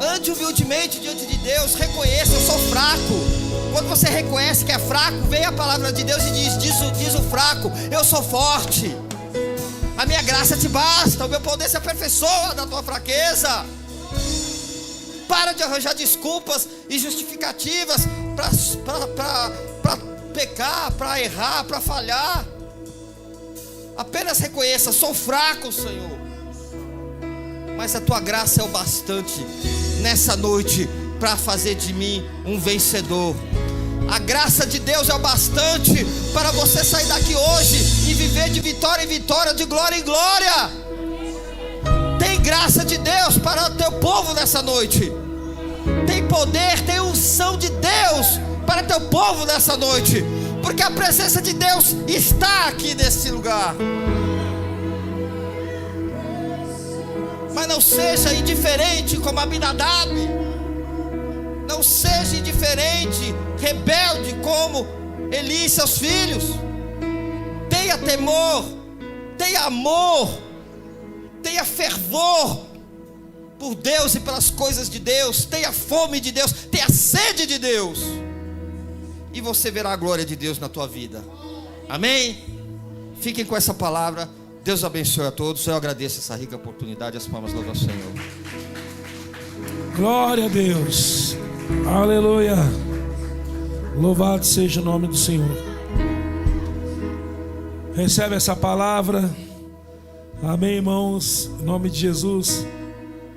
Ande humildemente diante de Deus. Reconheça: eu sou fraco. Quando você reconhece que é fraco, vem a palavra de Deus e diz o fraco: eu sou forte. A minha graça te basta, o meu poder se aperfeiçoa da tua fraqueza. Para de arranjar desculpas e justificativas para pecar, para errar, para falhar. Apenas reconheça: sou fraco, Senhor, mas a tua graça é o bastante nessa noite para fazer de mim um vencedor. A graça de Deus é o bastante para você sair daqui hoje e viver de vitória em vitória, de glória em glória. Tem graça de Deus para o teu povo nessa noite. Tem poder, tem unção de Deus para teu povo nessa noite, porque a presença de Deus está aqui nesse lugar. Mas não seja indiferente como Abinadab. Não seja indiferente, rebelde como Eli e seus filhos. Tenha temor, tenha amor, tenha fervor por Deus e pelas coisas de Deus. Tenha fome de Deus, tenha sede de Deus, e você verá a glória de Deus na tua vida. Amém? Fiquem com essa palavra. Deus abençoe a todos. Eu agradeço essa rica oportunidade. As palmas louvam ao Senhor. Glória a Deus. Aleluia. Louvado seja o nome do Senhor. Recebe essa palavra. Amém, irmãos. Em nome de Jesus.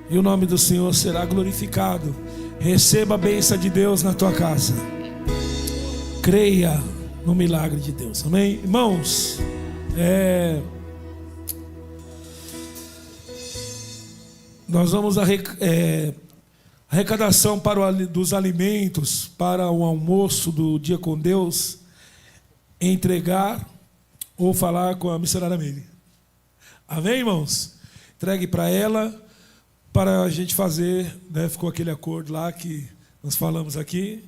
E o nome do Senhor será glorificado. Receba a bênção de Deus na tua casa. Creia no milagre de Deus. Amém, irmãos. Nós vamos arrecadação dos alimentos para o almoço do Dia com Deus, entregar ou falar com a missionária Meire. Amém, irmãos? Entregue para ela, para a gente fazer, né? Ficou aquele acordo lá que nós falamos aqui,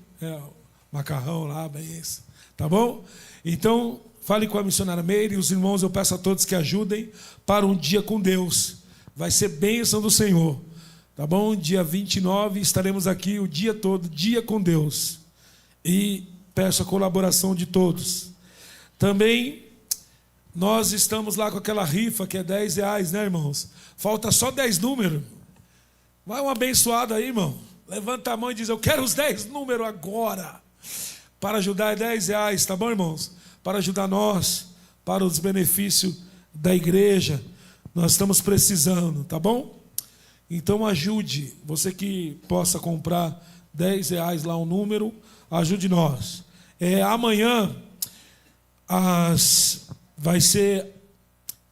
macarrão lá, bem isso, tá bom? Então, fale com a missionária Meire. E os irmãos, eu peço a todos que ajudem para um Dia com Deus. Vai ser bênção do Senhor, tá bom? Dia 29 estaremos aqui o dia todo, Dia com Deus. E peço a colaboração de todos. Também nós estamos lá com aquela rifa que é R$10, né, irmãos? Falta só 10 números. Vai um abençoado aí, irmão. Levanta a mão e diz: eu quero os 10 números agora. Para ajudar é R$10, tá bom, irmãos? Para ajudar nós, para os benefícios da igreja. Nós estamos precisando, tá bom? Então ajude, você que possa comprar R$10 lá um número, ajude nós. Amanhã vai ser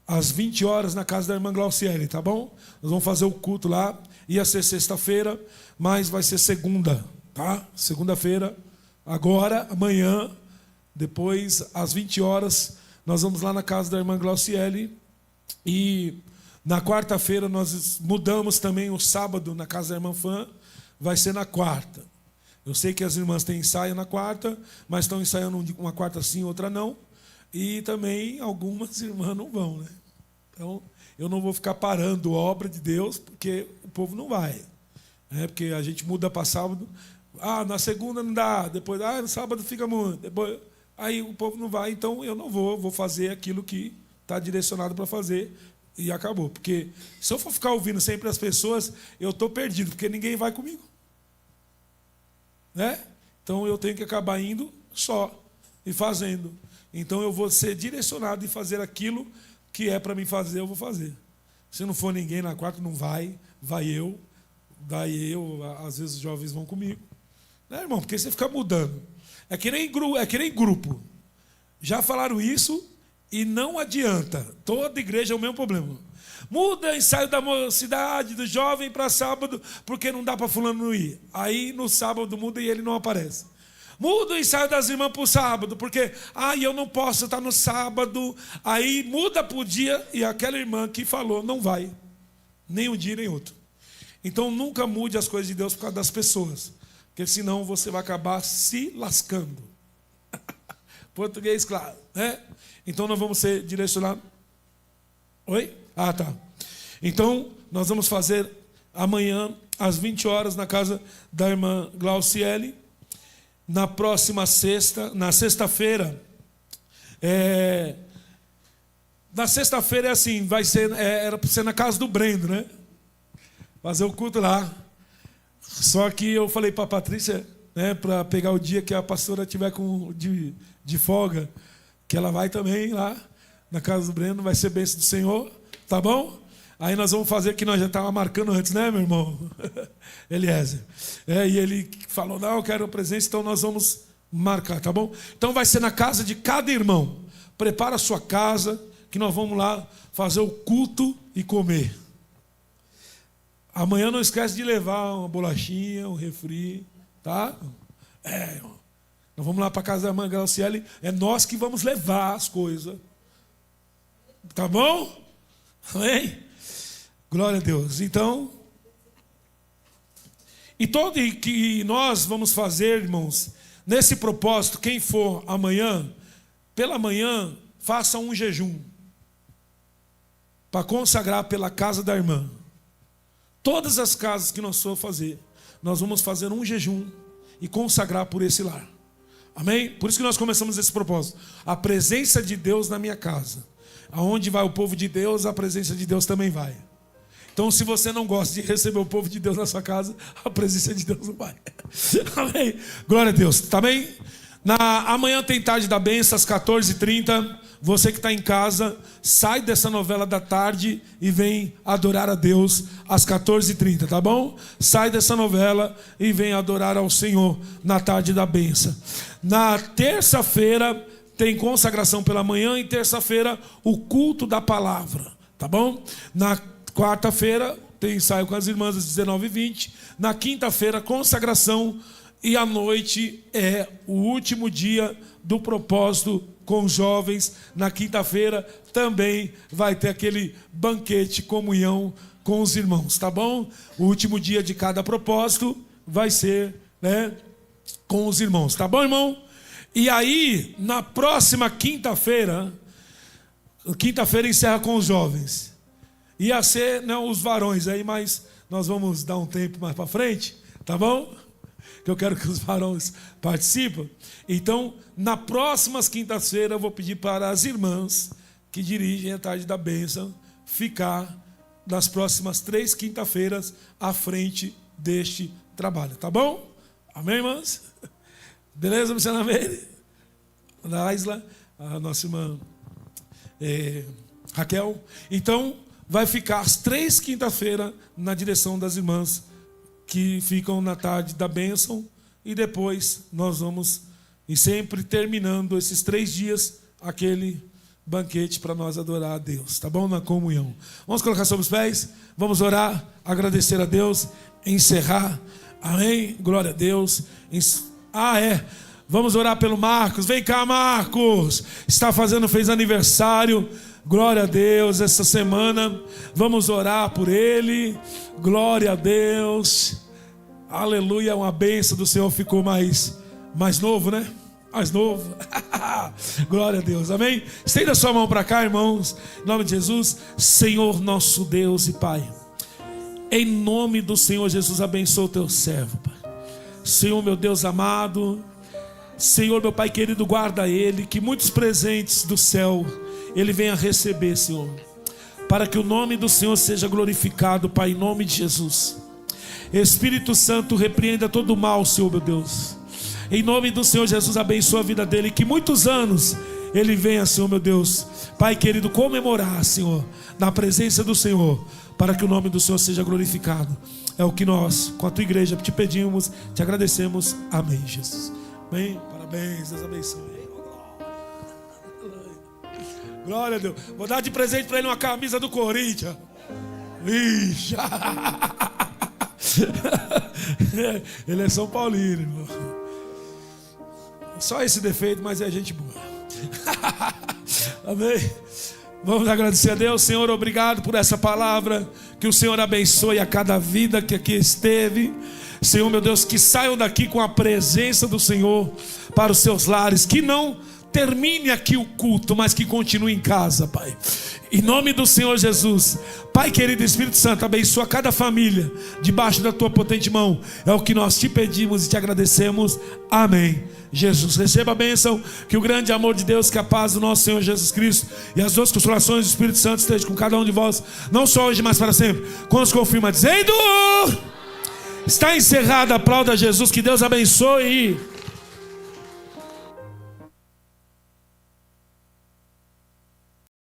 às 20 horas na casa da irmã Glauciele, tá bom? Nós vamos fazer o culto lá. Ia ser sexta-feira, mas vai ser segunda, tá? Segunda-feira, agora, amanhã, depois às 20 horas, nós vamos lá na casa da irmã Glauciele. E na quarta-feira nós mudamos também o sábado na casa da irmã Fã, vai ser na quarta. Eu sei que as irmãs têm ensaio na quarta, mas estão ensaiando uma quarta sim, outra não. E também algumas irmãs não vão, né? Então, eu não vou ficar parando a obra de Deus, porque o povo não vai. Porque a gente muda para sábado. Na segunda não dá, depois, no sábado fica muito. Depois, aí o povo não vai, então eu não vou fazer aquilo que está direcionado para fazer. E acabou. Porque se eu for ficar ouvindo sempre as pessoas, eu estou perdido, porque ninguém vai comigo. Né? Então eu tenho que acabar indo só e fazendo. Então eu vou ser direcionado e fazer aquilo que é para mim fazer, eu vou fazer. Se não for ninguém na quarta, não vai eu. Daí às vezes os jovens vão comigo. Né, irmão? Porque você fica mudando. É que nem grupo. Já falaram isso e não adianta. Toda igreja é o mesmo problema. Muda ensaio da mocidade, do jovem para sábado, porque não dá para fulano não ir. Aí no sábado muda e ele não aparece. Muda o ensaio das irmãs para o sábado, porque eu não posso estar no sábado. Aí muda para o dia e aquela irmã que falou não vai. Nem um dia nem outro. Então nunca mude as coisas de Deus por causa das pessoas. Porque senão você vai acabar se lascando. Português, claro, né? Então nós vamos ser direcionados. Oi? Tá. Então nós vamos fazer amanhã às 20 horas na casa da irmã Glauciele. Na próxima sexta, na sexta-feira, na sexta-feira é assim, vai ser, era para ser na casa do Brendo, né? Fazer o culto lá. Só que eu falei para a Patrícia, né, para pegar o dia que a pastora tiver de folga, que ela vai também lá na casa do Breno, vai ser bênção do Senhor, tá bom? Aí nós vamos fazer o que nós já estávamos marcando antes, né, meu irmão? Eliezer. E ele falou, não, eu quero presença, então nós vamos marcar, tá bom? Então vai ser na casa de cada irmão. Prepara a sua casa, que nós vamos lá fazer o culto e comer. Amanhã não esquece de levar uma bolachinha, um refri, tá? Nós vamos lá para a casa da irmã Glauciele, é nós que vamos levar as coisas. Tá bom? Amém? Glória a Deus. Então, e todo que nós vamos fazer, irmãos, nesse propósito, quem for amanhã, pela manhã, faça um jejum para consagrar pela casa da irmã. Todas as casas que nós for fazer, nós vamos fazer um jejum e consagrar por esse lar. Amém? Por isso que nós começamos esse propósito. A presença de Deus na minha casa. Aonde vai o povo de Deus, a presença de Deus também vai. Então, se você não gosta de receber o povo de Deus na sua casa, a presença de Deus não vai. Amém? Glória a Deus. Tá bem? Amanhã tem tarde da bênção, às 14h30. Você que está em casa, sai dessa novela da tarde e vem adorar a Deus às 14h30, tá bom? Sai dessa novela e vem adorar ao Senhor na tarde da bênção. Na terça-feira tem consagração pela manhã e terça-feira o culto da palavra, tá bom? Na quarta-feira tem ensaio com as irmãs às 19h20. Na quinta-feira, consagração. E à noite é o último dia do propósito com os jovens. Na quinta-feira também vai ter aquele banquete, comunhão com os irmãos, tá bom? O último dia de cada propósito vai ser, né, com os irmãos, tá bom, irmão? E aí, na próxima quinta-feira encerra com os jovens. Ia ser, não, os varões aí, mas nós vamos dar um tempo mais para frente, tá bom? Que eu quero que os varões participem. Então, na próxima quinta-feira, eu vou pedir para as irmãs que dirigem a tarde da bênção ficar nas próximas 3 quinta-feiras à frente deste trabalho, tá bom? Amém, irmãs? Beleza, missionária Meire? Da Isla, a nossa irmã Raquel. Então, vai ficar as 3 quinta-feiras na direção das irmãs que ficam na tarde da bênção, e depois nós vamos, e sempre terminando esses 3 dias, aquele banquete para nós adorar a Deus, tá bom? Na comunhão. Vamos colocar sobre os pés, vamos orar, agradecer a Deus, encerrar, amém? Glória a Deus. Vamos orar pelo Marcos, vem cá, Marcos, fez aniversário. Glória a Deus, essa semana vamos orar por ele. Glória a Deus. Aleluia, uma bênção do Senhor. Ficou mais novo, né? Mais novo. Glória a Deus, amém? Estenda a sua mão para cá, irmãos. Em nome de Jesus. Senhor nosso Deus e Pai, em nome do Senhor Jesus, abençoa o teu servo, Pai. Senhor, meu Deus amado, Senhor, meu Pai querido, guarda ele, que muitos presentes do céu ele venha receber, Senhor. para que o nome do Senhor seja glorificado, Pai, em nome de Jesus. Espírito Santo, repreenda todo o mal, Senhor, meu Deus. Em nome do Senhor Jesus, abençoa a vida dele, que muitos anos ele venha, Senhor, meu Deus, Pai querido, comemorar, Senhor, na presença do Senhor, para que o nome do Senhor seja glorificado. É o que nós, com a tua igreja, te pedimos, te agradecemos. Amém, Jesus. Bem, parabéns, Deus abençoe. Glória a Deus. Vou dar de presente para ele uma camisa do Corinthians. Ixi. Ele é São Paulino, irmão. Só esse defeito, mas é gente boa. Amém. Vamos agradecer a Deus. Senhor, obrigado por essa palavra. Que o Senhor abençoe a cada vida que aqui esteve. Senhor, meu Deus, que saiam daqui com a presença do Senhor para os seus lares. Que não termine aqui o culto, mas que continue em casa, Pai. Em nome do Senhor Jesus. Pai querido, Espírito Santo, abençoa cada família debaixo da tua potente mão. É o que nós te pedimos e te agradecemos. Amém. Jesus, receba a bênção. Que o grande amor de Deus, que a paz do nosso Senhor Jesus Cristo e as duas consolações do Espírito Santo estejam com cada um de vós, não só hoje, mas para sempre. Quando confirma dizendo: está encerrada. Aplauda Jesus. Que Deus abençoe.